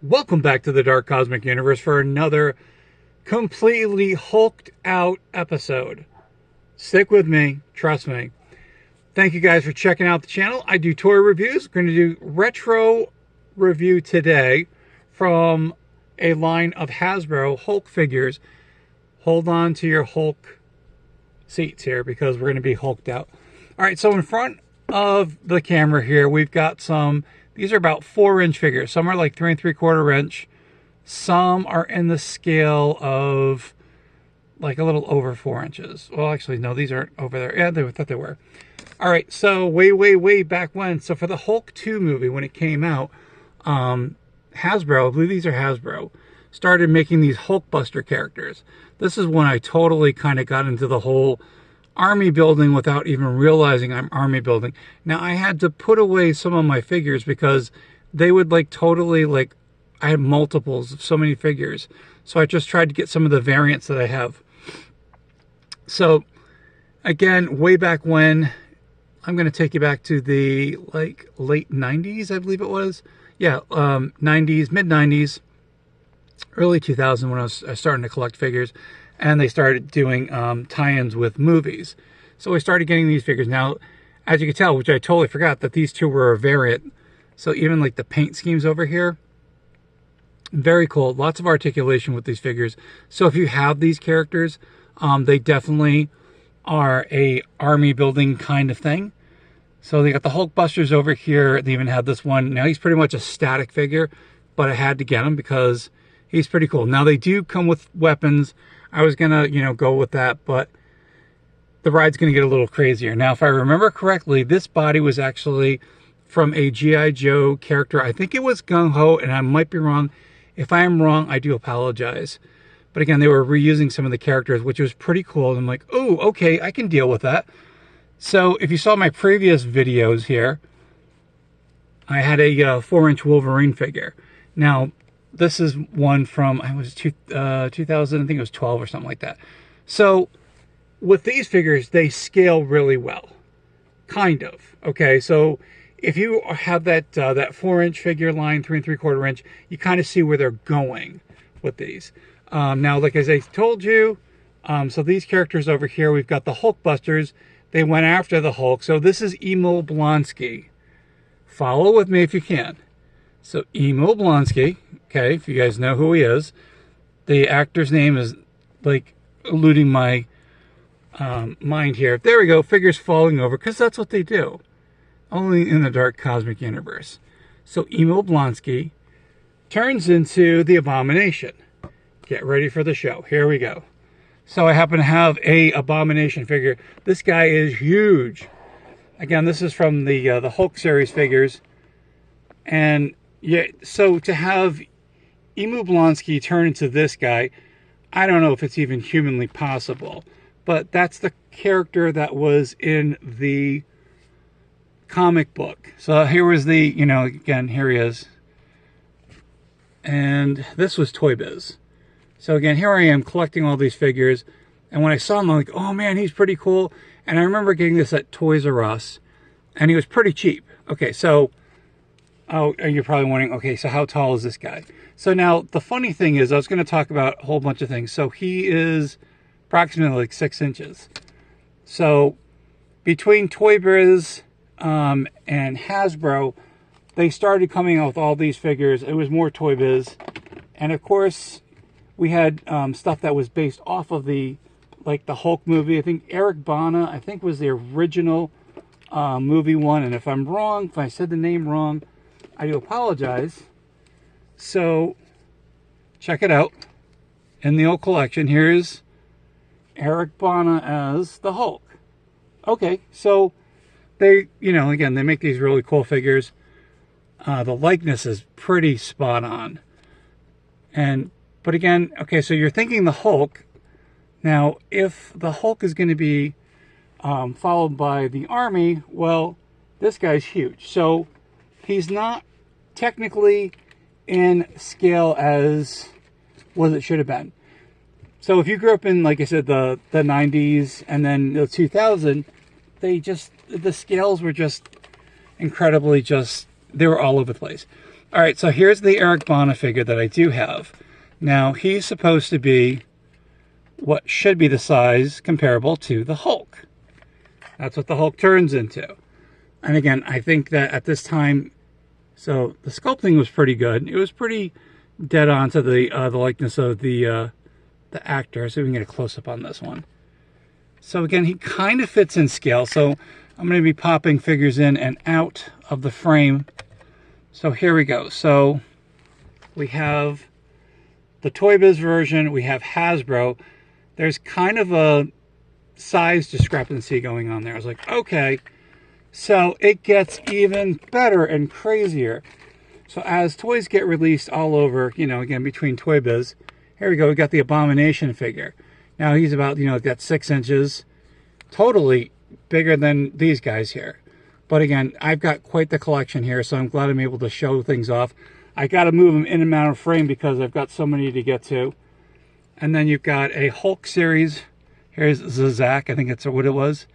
Welcome back to the Dark Cosmic Universe for another completely hulked out episode. Stick with me, trust me. Thank you guys for checking out the channel. I do toy reviews. We're going to do retro review today from a line of Hasbro Hulk figures. Hold on to your Hulk seats here because we're going to be hulked out. All right, so in front of the camera here, we've got some. These are about 4-inch figures. Some are like 3 3/4 inch. Some are in the scale of like a little over 4 inches. Well, actually, no, these aren't over there. Yeah, I thought they were. All right, so way back when. So for the Hulk 2 movie, when it came out, Hasbro, I believe these are Hasbro, started making these Hulkbuster characters. This is when I totally kind of got into the whole army building without even realizing I'm army building. Now I had to put away some of my figures because they would like totally like, I had multiples of so many figures. So I just tried to get some of the variants that I have. So again, way back when, I'm going to take you back to the like late 90s, I believe it was. Yeah, 90s, mid 90s, early 2000 when I was starting to collect figures. And they started doing tie-ins with movies. So I started getting these figures. Now, as you can tell, which I totally forgot, that these two were a variant. So even like the paint schemes over here, very cool. Lots of articulation with these figures. So if you have these characters, they definitely are a army building kind of thing. So they got the Hulkbusters over here. They even have this one. Now he's pretty much a static figure, but I had to get him because he's pretty cool. Now they do come with weapons. I was gonna, go with that, but the ride's gonna get a little crazier. Now, if I remember correctly, this body was actually from a G.I. Joe character. I think it was Gung Ho, and I might be wrong. If I am wrong, I do apologize. But again, they were reusing some of the characters, which was pretty cool. And I'm like, oh, okay, I can deal with that. So if you saw my previous videos here, I had a 4-inch Wolverine figure. Now, this is one from, I was 2000, I think it was 12 or something like that. So with these figures, they scale really well, kind of. Okay, so if you have that 4-inch figure line, 3 3/4 inch, you kind of see where they're going with these. Now, like as I told you, so these characters over here, we've got the Hulkbusters. They went after the Hulk. So this is Emil Blonsky. Follow with me if you can. So Emil Blonsky, okay, if you guys know who he is. The actor's name is like eluding my mind here. There we go, figures falling over, because that's what they do. Only in the Dark Cosmic Universe. So Emil Blonsky turns into the Abomination. Get ready for the show. Here we go. So I happen to have a Abomination figure. This guy is huge. Again, this is from the Hulk series figures. And yeah, so to have Emil Blonsky turn into this guy, I don't know if it's even humanly possible. But that's the character that was in the comic book. So here was the, again, here he is. And this was Toy Biz. So again, here I am collecting all these figures. And when I saw him, I'm like, oh man, he's pretty cool. And I remember getting this at Toys R Us. And he was pretty cheap. Okay, so oh, you're probably wondering, okay, so how tall is this guy? So now, the funny thing is, I was going to talk about a whole bunch of things. So he is approximately like 6 inches. So between Toy Biz and Hasbro, they started coming out with all these figures. It was more Toy Biz. And of course, we had stuff that was based off of the Hulk movie. I think Eric Bana, was the original movie one. And if I'm wrong, if I said the name wrong, I do apologize. So check it out. In the old collection, here's Eric Bana as the Hulk. Okay, so they, again, they make these really cool figures. The likeness is pretty spot on. But again, okay, so you're thinking the Hulk. Now, if the Hulk is going to be followed by the army, well, this guy's huge. So he's not technically in scale as what it should have been. So if you grew up in, like I said, the 90s and then the 2000, the scales were just incredibly they were all over the place. All right, so here's the Eric Bana figure that I do have. Now, he's supposed to be what should be the size comparable to the Hulk. That's what the Hulk turns into. And again, I think that at this time, so the sculpting was pretty good. It was pretty dead on to the likeness of the actor. So we can get a close-up on this one. So again, he kind of fits in scale. So I'm going to be popping figures in and out of the frame. So here we go. So we have the Toy Biz version. We have Hasbro. There's kind of a size discrepancy going on there. I was like, okay. So it gets even better and crazier. So as toys get released all over, you know, again, between Toy Biz, here we go. We got the Abomination figure. Now he's about, you know, got 6 inches. Totally bigger than these guys here. But again, I've got quite the collection here, so I'm glad I'm able to show things off. I got to move them in and out of frame because I've got so many to get to. And then you've got a Hulk series. Here's Zazak, I think that's what it was.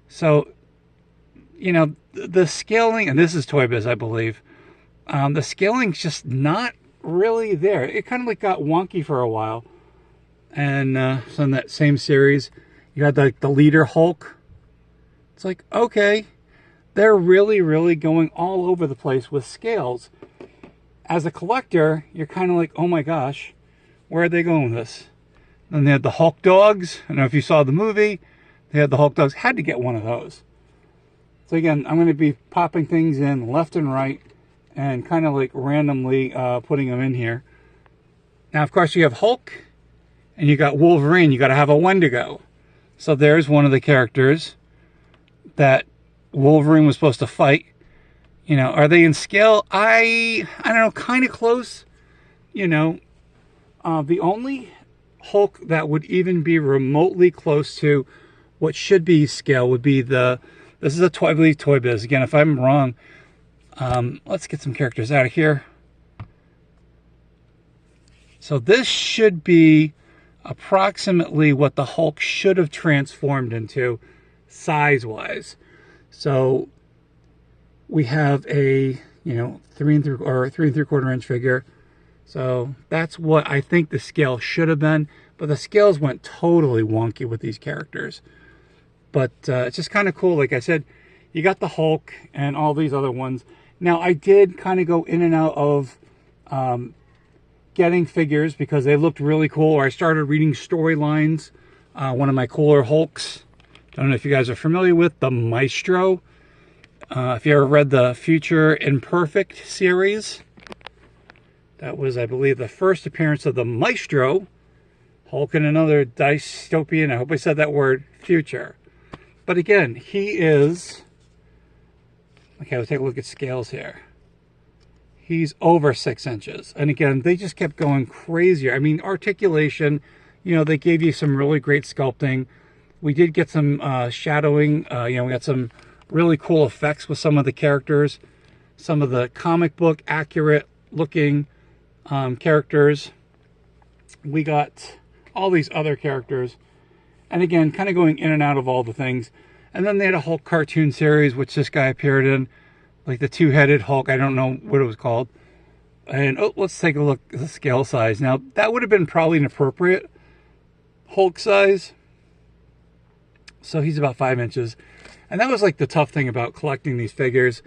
So, you know, the scaling, and this is Toy Biz, I believe. The scaling's just not really there. It kind of like got wonky for a while. And so in that same series, you had like the leader Hulk. It's like, okay, they're really, really going all over the place with scales. As a collector, you're kind of like, oh my gosh, where are they going with this? Then they had the Hulk dogs. I don't know if you saw the movie. They had the Hulk dogs. Had to get one of those. So again, I'm going to be popping things in left and right and kind of like randomly putting them in here. Now, of course, you have Hulk and you got Wolverine. You got to have a Wendigo. So there's one of the characters that Wolverine was supposed to fight. You know, are they in scale? I don't know, kind of close. You know, the only Hulk that would even be remotely close to what should be scale would be this is a toy, I believe, Toy Biz. Again, if I'm wrong, let's get some characters out of here. So this should be approximately what the Hulk should have transformed into size-wise. So we have a, you know, 3 3/4 inch figure. So that's what I think the scale should have been, but the scales went totally wonky with these characters. But it's just kind of cool. Like I said, you got the Hulk and all these other ones. Now, I did kind of go in and out of getting figures because they looked really cool, or I started reading storylines. One of my cooler Hulks, I don't know if you guys are familiar with, the Maestro. If you ever read the Future Imperfect series, that was, I believe, the first appearance of the Maestro, Hulk in another dystopian, I hope I said that word, future. But again, he is, okay, let's take a look at scales here. He's over 6 inches. And again, they just kept going crazier. I mean, articulation, you know, they gave you some really great sculpting. We did get some shadowing. You know, we got some really cool effects with some of the characters. Some of the comic book accurate looking characters. We got all these other characters. And again, kind of going in and out of all the things. And then they had a Hulk cartoon series, which this guy appeared in. Like the two-headed Hulk. I don't know what it was called. And oh, let's take a look at the scale size. Now, that would have been probably an appropriate Hulk size. So he's about 5 inches. And that was like the tough thing about collecting these figures,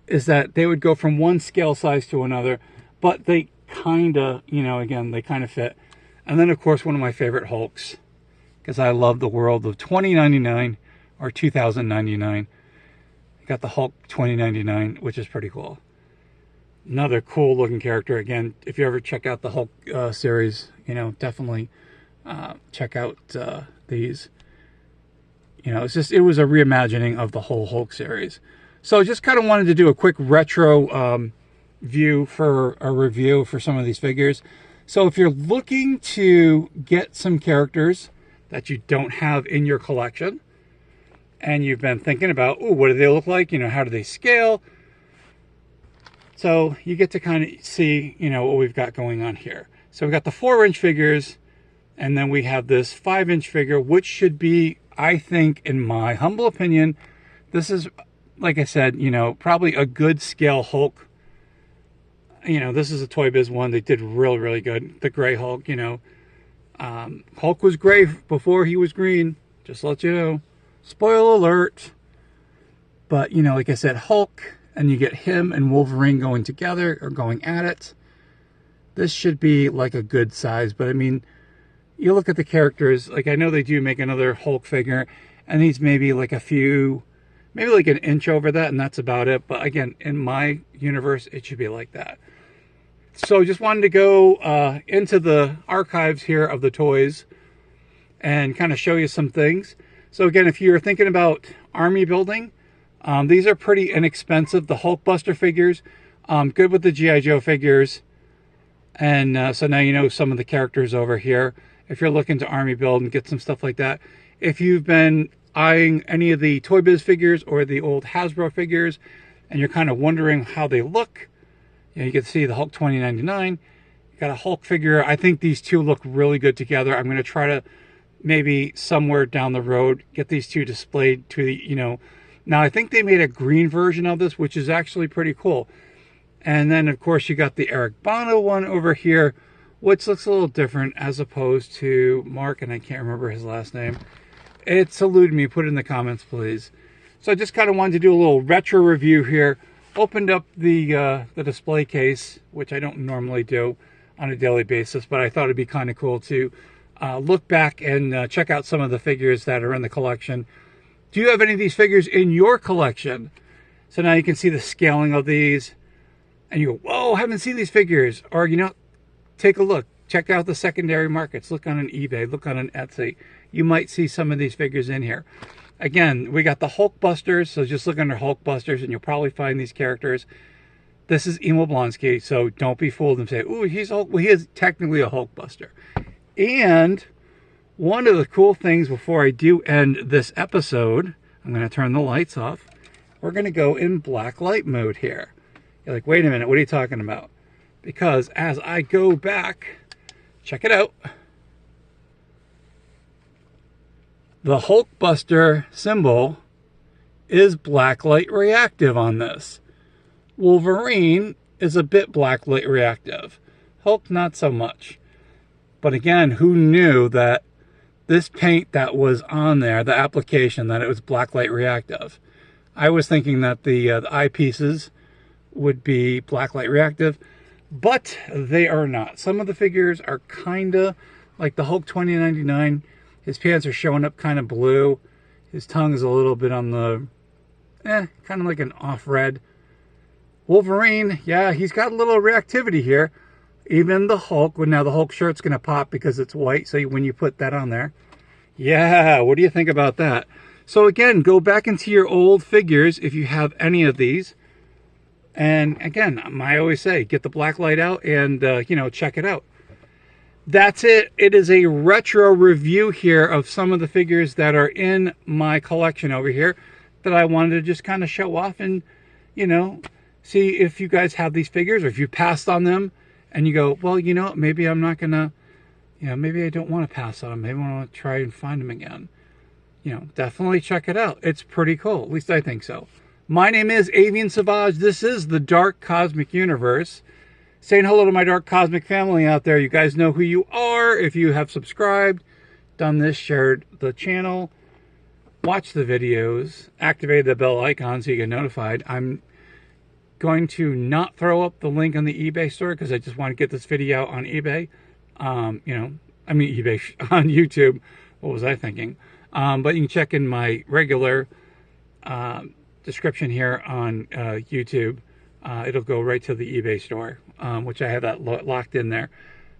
is that they would go from one scale size to another, but they kind of, you know, again, they kind of fit. And then, of course, one of my favorite Hulks, because I love the world of 2099 or 2099. I got the Hulk 2099, which is pretty cool. Another cool looking character. Again, if you ever check out the Hulk series, you know, definitely check out these. You know, it's just, it was a reimagining of the whole Hulk series. So just kind of wanted to do a quick retro view for a review for some of these figures. So if you're looking to get some characters that you don't have in your collection, and you've been thinking about, oh, what do they look like? You know, how do they scale? So you get to kind of see, you know, what we've got going on here. So we've got the 4-inch figures, and then we have this 5-inch figure, which should be, I think, in my humble opinion, this is, like I said, you know, probably a good scale Hulk. You know, this is a Toy Biz one. They did really, really good. The Gray Hulk, you know. Hulk was gray before he was green. Just to let you know. Spoiler alert. But, you know, like I said, Hulk, and you get him and Wolverine going together or going at it. This should be like a good size. But, I mean, you look at the characters. Like, I know they do make another Hulk figure. And he's maybe like a few, maybe like an inch over that. And that's about it. But, again, in my universe, it should be like that. So just wanted to go into the archives here of the toys and kind of show you some things. So again, if you're thinking about army building, these are pretty inexpensive. The Hulkbuster figures, good with the G.I. Joe figures. And so now you know some of the characters over here. If you're looking to army build and get some stuff like that. If you've been eyeing any of the Toy Biz figures or the old Hasbro figures and you're kind of wondering how they look, you know, you can see the Hulk 2099. You got a Hulk figure. I think these two look really good together. I'm going to try to maybe somewhere down the road get these two displayed to the, you know. Now, I think they made a green version of this, which is actually pretty cool. And then, of course, you got the Eric Bana one over here, which looks a little different as opposed to Mark, and I can't remember his last name. It's eluded me. Put it in the comments, please. So I just kind of wanted to do a little retro review here. Opened up the display case, which I don't normally do on a daily basis, but I thought it'd be kind of cool to look back and check out some of the figures that are in the collection. Do you have any of these figures in your collection? So now you can see the scaling of these, and you go, whoa, I haven't seen these figures. Or, you know, take a look. Check out the secondary markets. Look on an eBay. Look on an Etsy. You might see some of these figures in here. Again, we got the Hulkbusters, so just look under Hulkbusters and you'll probably find these characters. This is Emil Blonsky, so don't be fooled and say, ooh, he's Hulk. Well, he is technically a Hulkbuster. And one of the cool things before I do end this episode, I'm going to turn the lights off. We're going to go in black light mode here. You're like, wait a minute, what are you talking about? Because as I go back, check it out. The Hulkbuster symbol is blacklight reactive on this. Wolverine is a bit blacklight reactive. Hulk, not so much. But again, who knew that this paint that was on there, the application, that it was blacklight reactive? I was thinking that the eyepieces would be blacklight reactive, but they are not. Some of the figures are kind of like the Hulk 2099. His pants are showing up kind of blue. His tongue is a little bit on the, kind of like an off red. Wolverine, yeah, he's got a little reactivity here. Even the Hulk, well, now the Hulk shirt's going to pop because it's white, so when you put that on there. Yeah, what do you think about that? So again, go back into your old figures if you have any of these. And again, I always say, get the black light out and, you know, check it out. That's it. It is a retro review here of some of the figures that are in my collection over here that I wanted to just kind of show off and, you know, see if you guys have these figures or if you passed on them and you go, well, you know, maybe I'm not going to, you know, maybe I don't want to pass on them. Maybe I want to try and find them again. You know, definitely check it out. It's pretty cool. At least I think so. My name is Avian Savage. This is the Dark Cosmic Universe. Saying hello to my Dark Cosmic family out there. You guys know who you are. If you have subscribed, done this, shared the channel, watched the videos, activated the bell icon so you get notified. I'm going to not throw up the link on the eBay store because I just want to get this video out on eBay. You know, I mean eBay, on YouTube. What was I thinking? But you can check in my regular description here on YouTube. It'll go right to the eBay store, which I have that locked in there.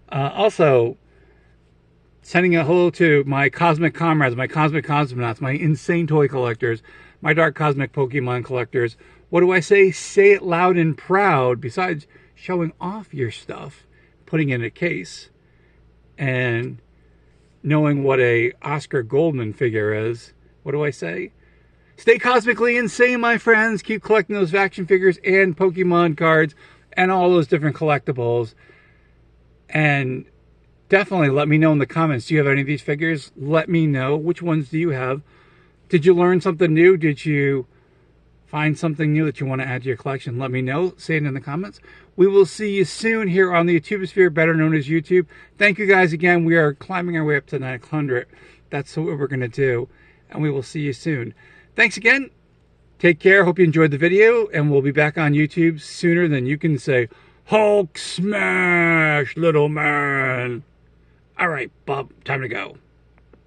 Also, sending a hello to my cosmic comrades, my cosmic cosmonauts, my insane toy collectors, my dark cosmic Pokemon collectors. What do I say? Say it loud and proud. Besides showing off your stuff, putting it in a case, and knowing what a Oscar Goldman figure is, what do I say? Stay cosmically insane, my friends. Keep collecting those action figures and Pokemon cards and all those different collectibles. And definitely let me know in the comments. Do you have any of these figures? Let me know. Which ones do you have? Did you learn something new? Did you find something new that you want to add to your collection? Let me know. Say it in the comments. We will see you soon here on the YouTubesphere, better known as YouTube. Thank you guys again. We are climbing our way up to 900. That's what we're going to do. And we will see you soon. Thanks again. Take care. Hope you enjoyed the video. And we'll be back on YouTube sooner than you can say, Hulk smash, little man. All right, Bob, time to go.